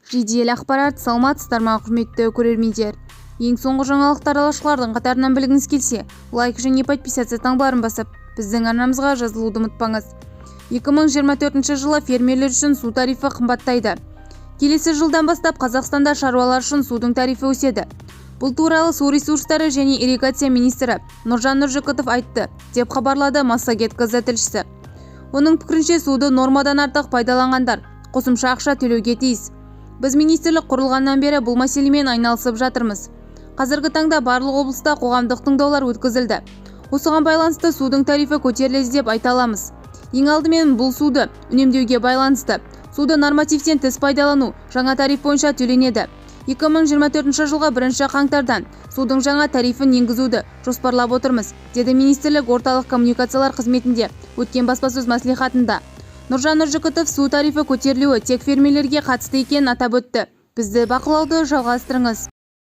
Жедел ақпарат, саламатсыздар ма құрметті көрермендер. Ең соңғы жаңалықтар алушылардың қатарынан білгіңіз келсе, лайк және подписаться таңбаларын басып, біздің арнамызға жазылуды ұмытпаңыз. 2024 жылы фермерлер үшін су тарифі қымбаттайды. Келесі жылдан бастап Қазақстанда шаруалар үшін судың тарифі өседі. Бұл туралы су ресурстары және ирригация министрі Нұржан Нұржықытов айтты, деп хабарлады Массагет тілшісі. Оның пікірінше суды нормадан артық пайдаланғандар қосымша ақша төлеуге тиіс. Біз министрлік құрылғаннан бері бұл мәселемен айналысып жатырмыз. Қазіргі таңда барлық облыста қоғамдық тыңдаулар өткізілді. Осыған байланысты судың тарифі көтеріледі деп айта аламыз. Ең алдымен бұл суды үнемдеуге байланысты. Суды нормативтен тыс пайдалану жаңа тариф бойынша төленеді. 2024 жылға 1 қаңтардан судың жаңа тарифін енгізуді жоспарлап отырмыз, деді министрлік орталық коммуникациялар қызметінде өткен баспасөз мәслихатында. Нұржан Нұржықытов су тарифі көтерілуі тек фермерлерге қатысты екенін атап өтті. Бізді бақылауды жалғастырыңыз.